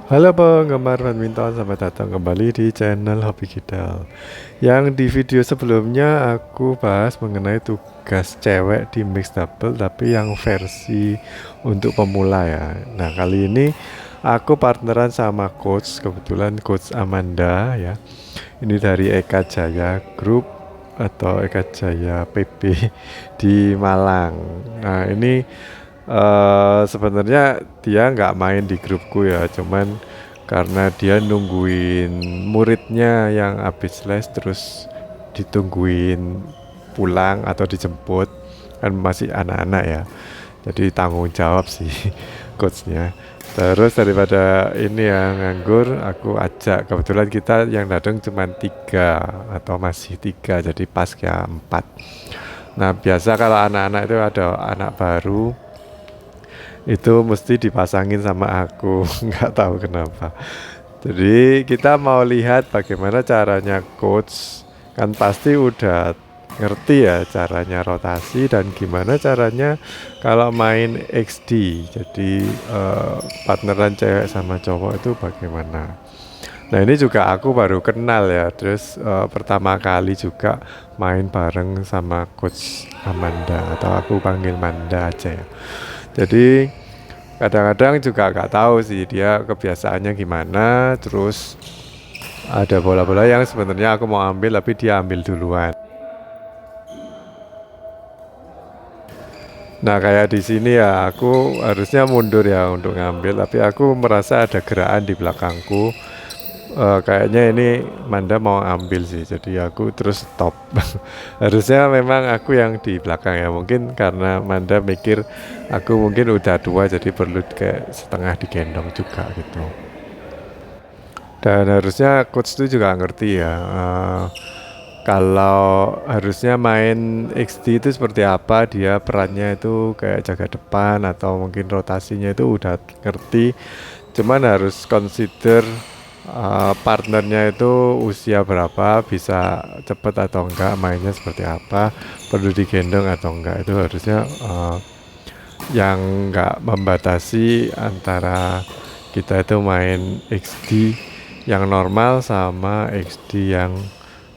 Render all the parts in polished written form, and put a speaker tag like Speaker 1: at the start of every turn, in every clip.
Speaker 1: Halo penggemar badminton, selamat datang kembali di channel Hobi Kidal. Yang di video sebelumnya aku bahas mengenai tugas cewek di mixed double tapi yang versi untuk pemula ya. Nah kali ini aku partneran sama coach, kebetulan coach Amanda ya. Ini dari Eka Jaya Group atau Eka Jaya PB di Malang. Nah ini sebenarnya dia nggak main di grupku ya, cuman karena dia nungguin muridnya yang habis les terus ditungguin pulang atau dijemput, kan masih anak-anak ya, jadi tanggung jawab sih coachnya. Terus daripada ini ya nganggur, aku ajak, kebetulan kita yang datang cuma 3 atau masih 3, jadi pas ya 4. Nah biasa kalau anak-anak itu ada anak baru itu mesti dipasangin sama aku nggak tahu kenapa. Jadi kita mau lihat bagaimana caranya coach, kan pasti udah ngerti ya caranya rotasi dan gimana caranya kalau main XD. Jadi partneran cewek sama cowok itu bagaimana. Nah ini juga aku baru kenal ya, terus pertama kali juga main bareng sama coach Amanda, atau aku panggil Manda aja ya. Jadi kadang-kadang juga nggak tahu sih dia kebiasaannya gimana. Terus ada bola-bola yang sebenarnya aku mau ambil tapi dia ambil duluan. Nah kayak di sini ya aku harusnya mundur ya untuk ngambil, tapi aku merasa ada gerakan di belakangku. Kayaknya ini Manda mau ambil sih, jadi aku terus stop. Harusnya memang aku yang di belakang ya, mungkin karena Manda mikir aku mungkin udah tua jadi perlu kayak setengah digendong juga gitu. Dan harusnya coach itu juga ngerti ya, kalau harusnya main XD itu seperti apa, dia perannya itu kayak jaga depan atau mungkin rotasinya itu udah ngerti. Cuman harus consider partnernya itu usia berapa, bisa cepet atau enggak, mainnya seperti apa, perlu digendong atau enggak. Itu harusnya yang enggak membatasi antara kita itu main XD yang normal sama XD yang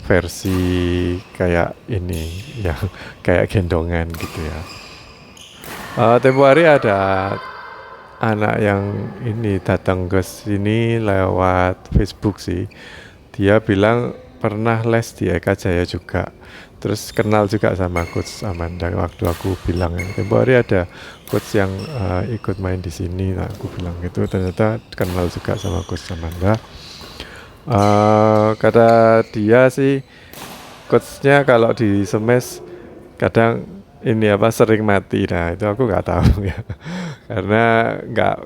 Speaker 1: versi kayak ini, yang kayak gendongan gitu ya. Tempo hari ada anak yang ini datang ke sini lewat Facebook sih. Dia bilang pernah les di Eka Jaya juga. Terus kenal juga sama coach Amanda. Waktu aku bilang tempo hari ada coach yang ikut main di sini. Nah, aku bilang gitu, ternyata kenal juga sama coach Amanda. Kata dia sih coachnya kalau di semes kadang ini apa sering mati. Nah itu aku nggak tahu ya karena nggak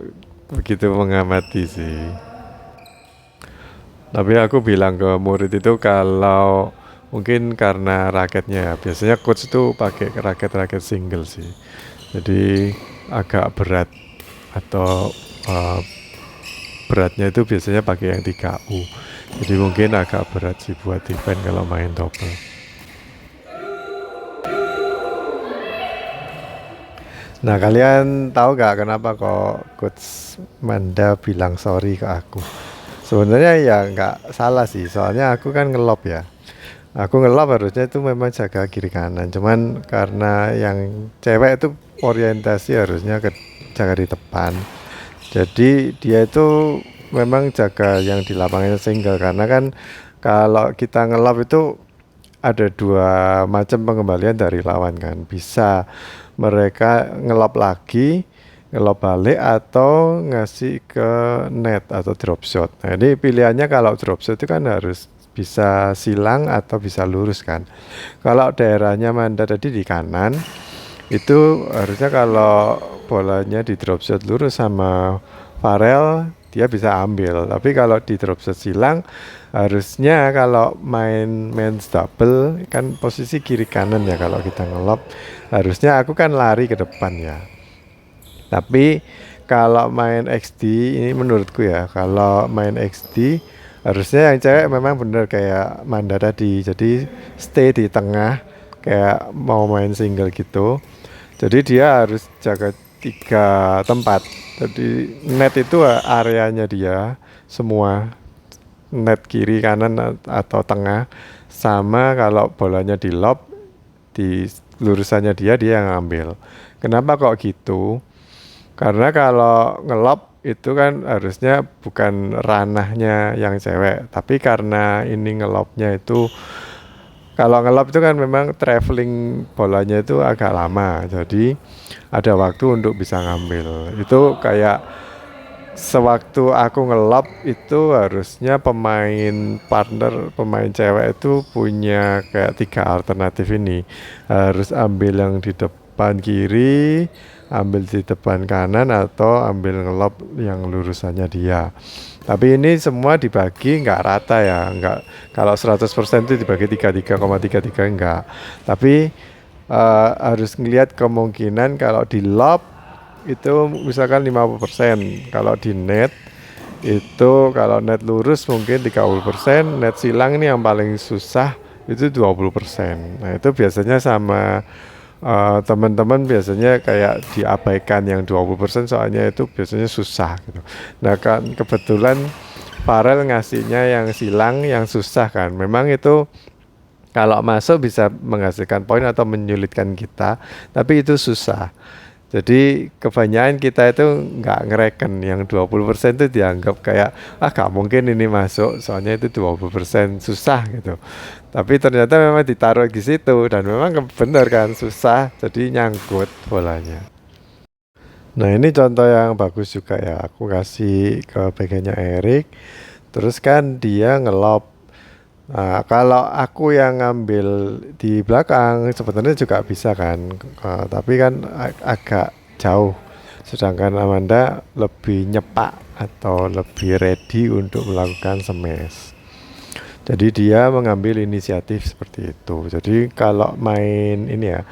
Speaker 1: begitu mengamati sih. Tapi aku bilang ke murid itu kalau mungkin karena raketnya, biasanya coach itu pakai raket-raket single sih, jadi agak berat, atau beratnya itu biasanya pakai yang 3U, jadi mungkin agak berat sih buat defend kalau main double. Nah kalian tahu gak kenapa kok coach Manda bilang sorry ke aku? Sebenarnya ya nggak salah sih, soalnya aku kan ngelop ya. Aku ngelop harusnya itu memang jaga kiri kanan, cuman karena yang cewek itu orientasi harusnya ke jaga di depan. Jadi dia itu memang jaga yang di lapangan single, karena kan kalau kita ngelop itu ada 2 macam pengembalian dari lawan kan. Bisa mereka ngelop lagi, ngelop balik, atau ngasih ke net atau drop shot. Nah ini pilihannya kalau drop shot itu kan harus bisa silang atau bisa lurus kan. Kalau daerahnya Manda tadi di kanan, itu harusnya kalau bolanya di drop shot lurus sama Farel dia bisa ambil. Tapi kalau di drop shot silang, harusnya kalau main men's double kan posisi kiri kanan ya, kalau kita ngelop harusnya aku kan lari ke depan ya. Tapi kalau main XD ini menurutku ya, kalau main XD harusnya yang cewek memang bener kayak Manda tadi, jadi stay di tengah kayak mau main single gitu. Jadi dia harus jaga 3 tempat. Jadi net itu areanya dia semua, net kiri kanan atau tengah, sama kalau bolanya di lob di lurusannya dia yang ngambil. Kenapa kok gitu? Karena kalau ngelob itu kan harusnya bukan ranahnya yang cewek, tapi karena ini ngelobnya itu, kalau ngelob itu kan memang traveling bolanya itu agak lama, jadi ada waktu untuk bisa ngambil. Itu kayak sewaktu aku ngelob itu harusnya pemain cewek itu punya kayak tiga alternatif ini, harus ambil yang di depan kiri, ambil di depan kanan, atau ambil ngelob yang lurusannya dia. Tapi ini semua dibagi nggak rata ya, nggak, kalau 100% itu dibagi 33,33 enggak. Tapi harus ngelihat kemungkinan kalau di lob itu misalkan 50%, kalau di net itu, kalau net lurus mungkin 30%, net silang ini yang paling susah itu 20%. Nah, itu biasanya sama teman-teman biasanya kayak diabaikan yang 20%, soalnya itu biasanya susah gitu. Nah, kan kebetulan Farel ngasihnya yang silang yang susah kan. Memang itu kalau masuk bisa menghasilkan poin atau menyulitkan kita, tapi itu susah. Jadi kebanyakan kita itu nggak ngereken, yang 20% itu dianggap kayak gak mungkin ini masuk, soalnya itu 20% susah gitu. Tapi ternyata memang ditaruh di situ dan memang benar kan susah, jadi nyangkut bolanya. Nah, ini contoh yang bagus juga ya, aku kasih ke bagiannya Erik, terus kan dia ngelob. Nah, kalau aku yang ngambil di belakang sebenarnya juga bisa kan, tapi kan agak jauh. Sedangkan Amanda lebih nyepak atau lebih ready untuk melakukan smash. Jadi dia mengambil inisiatif seperti itu. Jadi kalau main ini ya,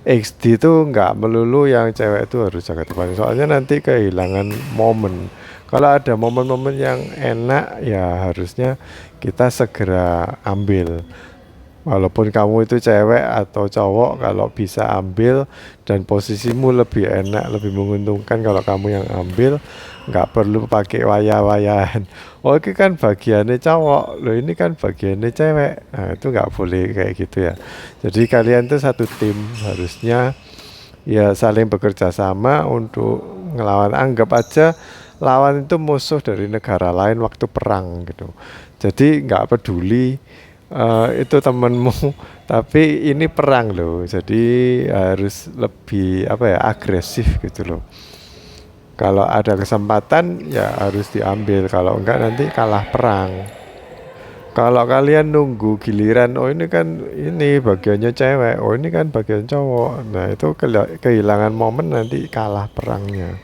Speaker 1: XD itu nggak melulu yang cewek itu harus jaga depan. Soalnya nanti kehilangan momen. Kalau ada momen-momen yang enak ya harusnya kita segera ambil. Walaupun kamu itu cewek atau cowok, kalau bisa ambil dan posisimu lebih enak, lebih menguntungkan kalau kamu yang ambil, nggak perlu pakai waya-wayan. Oh, ini kan bagiannya cowok, loh ini kan bagiannya cewek. Nah, itu nggak boleh kayak gitu ya. Jadi kalian tuh satu tim, harusnya ya saling bekerja sama untuk ngelawan. Anggap aja lawan itu musuh dari negara lain waktu perang gitu. Jadi nggak peduli itu temenmu, tapi ini perang loh, jadi harus lebih apa ya, agresif gitu loh. Kalau ada kesempatan ya harus diambil, kalau enggak nanti kalah perang. Kalau kalian nunggu giliran, oh ini kan ini bagiannya cewek, oh ini kan bagian cowok, nah itu kehilangan momen, nanti kalah perangnya.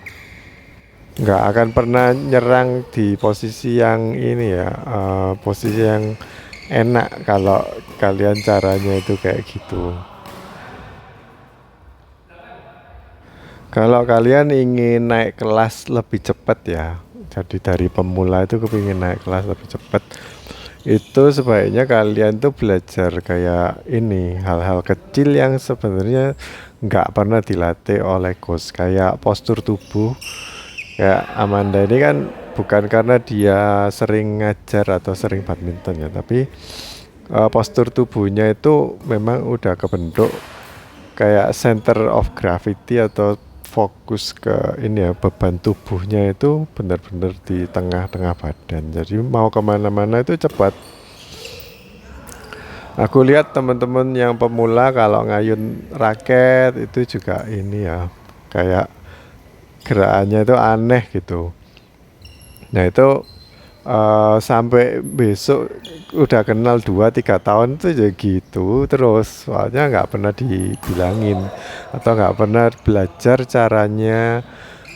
Speaker 1: Nggak akan pernah nyerang di posisi yang ini ya, posisi yang enak kalau kalian caranya itu kayak gitu. Kalau kalian ingin naik kelas lebih cepat ya, jadi dari pemula itu kepingin naik kelas lebih cepat, itu sebaiknya kalian tuh belajar kayak ini, hal-hal kecil yang sebenarnya nggak pernah dilatih oleh coach, kayak postur tubuh. Kayak Amanda ini kan bukan karena dia sering ngajar atau sering badminton ya, tapi postur tubuhnya itu memang udah kebentuk kayak center of gravity atau fokus ke ini ya, beban tubuhnya itu benar-benar di tengah-tengah badan, jadi mau kemana-mana itu cepat. Aku lihat teman-teman yang pemula kalau ngayun raket itu juga ini ya, kayak gerakannya itu aneh gitu. Nah itu sampai besok udah kenal 2-3 tahun itu ya gitu terus, soalnya nggak pernah dibilangin atau nggak pernah belajar caranya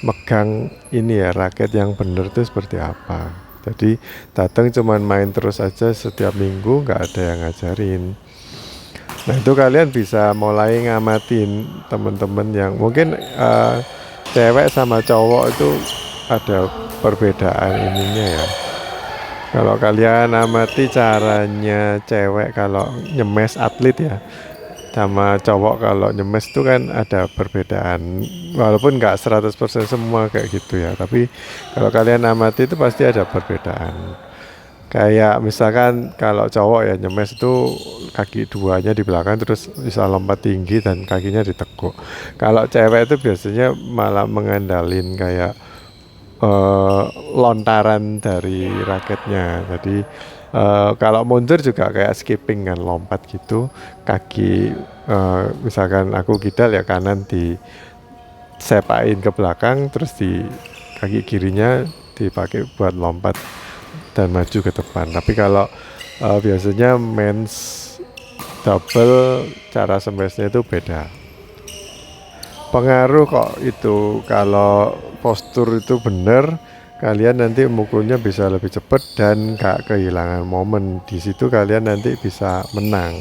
Speaker 1: megang ini ya, raket yang bener tuh seperti apa. Jadi datang cuman main terus aja setiap minggu, nggak ada yang ngajarin. Nah itu kalian bisa mulai ngamatin temen-temen yang mungkin cewek sama cowok itu ada perbedaan ininya ya. Kalau kalian amati caranya cewek kalau nyemes atlet ya, sama cowok kalau nyemes itu kan ada perbedaan, walaupun nggak 100% semua kayak gitu ya, tapi kalau kalian amati itu pasti ada perbedaan. Kayak misalkan kalau cowok ya nyemes itu kaki duanya di belakang terus bisa lompat tinggi dan kakinya ditekuk. Kalau cewek itu biasanya malah mengandalin kayak lontaran dari raketnya. Jadi kalau mundur juga kayak skipping kan, lompat gitu. Kaki misalkan aku kidal ya kanan di sepain ke belakang, terus di kaki kirinya dipakai buat lompat dan maju ke depan. Tapi kalau biasanya men's double cara smashnya itu beda. Pengaruh kok itu, kalau postur itu bener, kalian nanti mukulnya bisa lebih cepat dan gak kehilangan momen. Di situ kalian nanti bisa menang.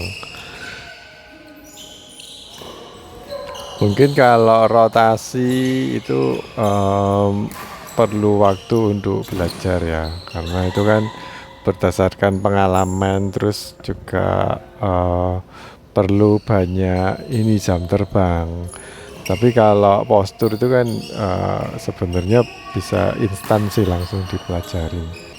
Speaker 1: Mungkin kalau rotasi itu perlu waktu untuk belajar ya, karena itu kan berdasarkan pengalaman, terus juga perlu banyak ini jam terbang. Tapi kalau postur itu kan sebenarnya bisa instan sih, langsung dipelajari.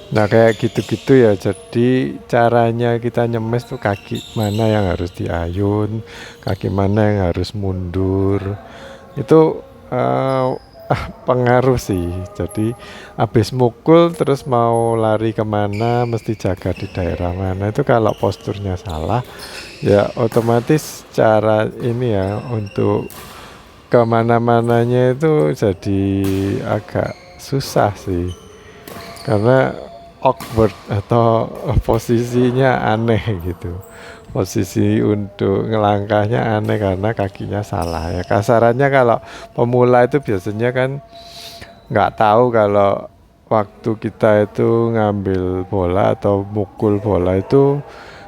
Speaker 1: Nah kayak gitu-gitu ya, jadi caranya kita nyemes tuh kaki mana yang harus diayun, kaki mana yang harus mundur, itu pengaruh sih. Jadi habis mukul terus mau lari kemana mesti jaga di daerah mana, itu kalau posturnya salah ya otomatis cara ini ya untuk kemana-mananya itu jadi agak susah sih, karena awkward atau posisinya aneh gitu. Posisi untuk ngelangkahnya aneh karena kakinya salah ya. Kasarannya kalau pemula itu biasanya kan nggak tahu kalau waktu kita itu ngambil bola atau mukul bola itu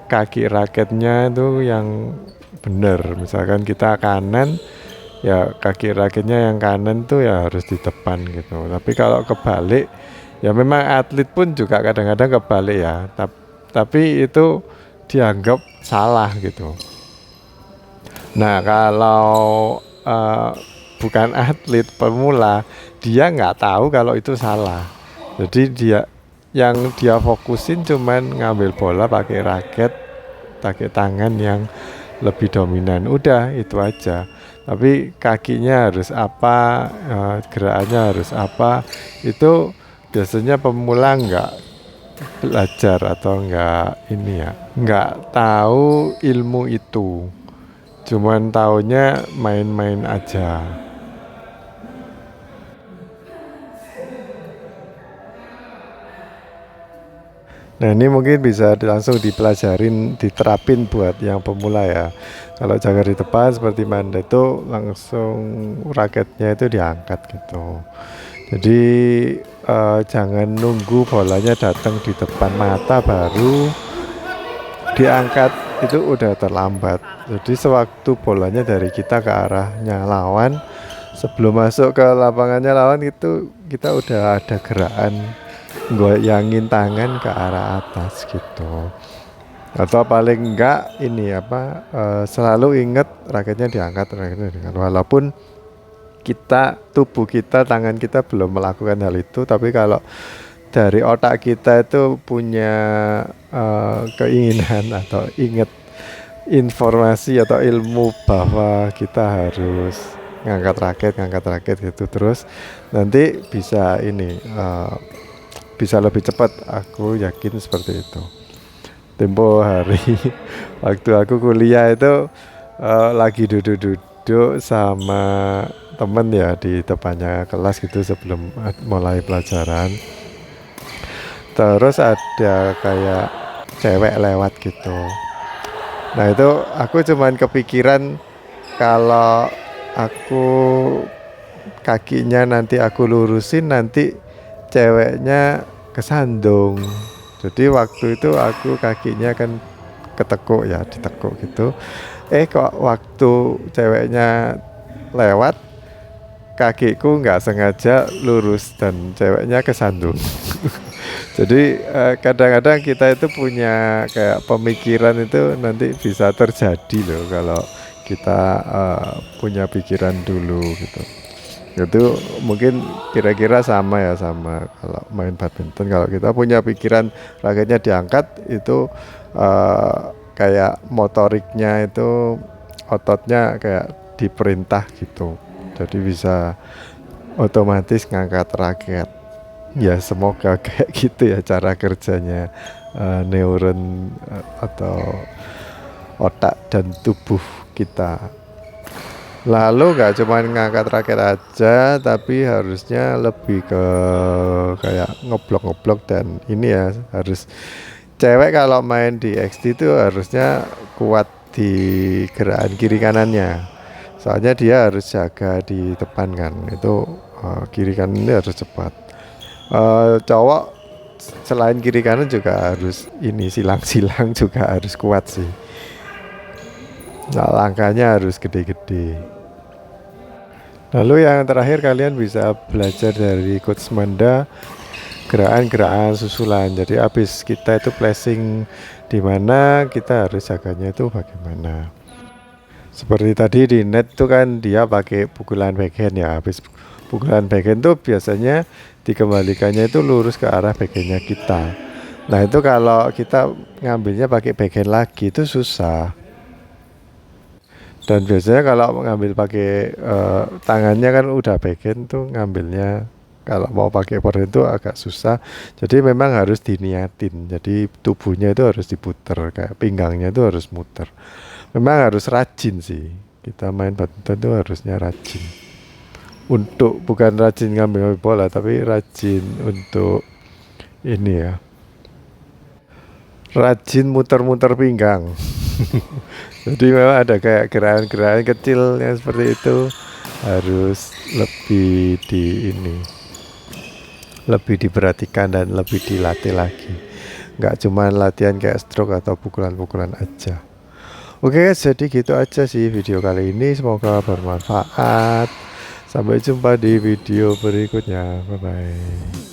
Speaker 1: kaki raketnya itu yang bener. Misalkan kita kanan, ya kaki raketnya yang kanan tuh ya harus di depan gitu. Tapi kalau kebalik, ya memang atlet pun juga kadang-kadang kebalik ya, tapi itu dianggap salah gitu. Nah kalau bukan atlet pemula, dia nggak tahu kalau itu salah. Jadi dia fokusin cuman ngambil bola pakai raket, pakai tangan yang lebih dominan. Udah itu aja. Tapi kakinya harus apa, gerakannya harus apa, itu biasanya pemula nggak belajar atau nggak ini ya, nggak tahu ilmu itu, cuman taunya main-main aja. Nah ini mungkin bisa langsung dipelajarin, diterapin buat yang pemula ya. Kalau jangkar di depan seperti Manda itu langsung raketnya itu diangkat gitu. Jadi jangan nunggu bolanya datang di depan mata baru diangkat, itu udah terlambat. Jadi sewaktu bolanya dari kita ke arahnya lawan, sebelum masuk ke lapangannya lawan itu kita udah ada gerakan goyangin tangan ke arah atas gitu. Atau paling enggak ini apa, selalu ingat raketnya diangkat, walaupun tubuh kita, tangan kita belum melakukan hal itu, tapi kalau dari otak kita itu punya keinginan atau ingat informasi atau ilmu bahwa kita harus ngangkat raket gitu, terus nanti bisa ini bisa lebih cepat, aku yakin seperti itu. Tempo hari waktu aku kuliah itu lagi duduk-duduk sama temen ya di depannya kelas gitu sebelum mulai pelajaran. Terus ada kayak cewek lewat gitu. Nah itu aku cuman kepikiran kalau aku kakinya nanti aku lurusin, nanti ceweknya kesandung. Jadi waktu itu aku kakinya kan ketekuk ya, ditekuk gitu. Kok waktu ceweknya lewat, kakiku nggak sengaja lurus dan ceweknya kesandung. Jadi kadang-kadang kita itu punya kayak pemikiran itu nanti bisa terjadi loh kalau kita punya pikiran dulu gitu. Itu mungkin kira-kira sama ya sama kalau main badminton. Kalau kita punya pikiran raketnya diangkat itu kayak motoriknya itu ototnya kayak diperintah gitu. Jadi bisa otomatis ngangkat raket. Ya semoga kayak gitu ya cara kerjanya neuron atau otak dan tubuh kita. Lalu nggak cuma ngangkat raket aja, tapi harusnya lebih ke kayak ngeblok-ngeblok dan ini ya harus cewek kalau main di XT itu harusnya kuat di gerakan kiri kanannya. Soalnya dia harus jaga di depan kan, itu kiri kanan ini harus cepat. Cowok selain kiri kanan juga harus ini silang-silang juga harus kuat sih. Nah, langkahnya harus gede-gede. Lalu yang terakhir kalian bisa belajar dari Coach Manda gerakan-gerakan susulan. Jadi habis kita itu placing di mana kita harus jaganya itu bagaimana. Seperti tadi di net itu kan dia pakai pukulan backhand ya. Habis pukulan backhand itu biasanya dikembalikannya itu lurus ke arah backhandnya kita. Nah itu kalau kita ngambilnya pakai backhand lagi itu susah. Dan biasanya kalau ngambil pakai tangannya kan udah backhand tuh ngambilnya kalau mau pakai forehand itu agak susah. Jadi memang harus diniatin. Jadi tubuhnya itu harus diputer kayak pinggangnya itu harus muter. Memang harus rajin sih. Kita main badminton itu harusnya rajin. Untuk bukan rajin ngambil bola tapi rajin untuk ini ya. Rajin muter-muter pinggang. Jadi memang ada kayak gerakan-gerakan kecil yang seperti itu harus lebih lebih diperhatikan dan lebih dilatih lagi. Nggak cuma latihan kayak stroke atau pukulan-pukulan aja. Oke guys, jadi gitu aja sih video kali ini. Semoga bermanfaat. Sampai jumpa di video berikutnya. Bye bye.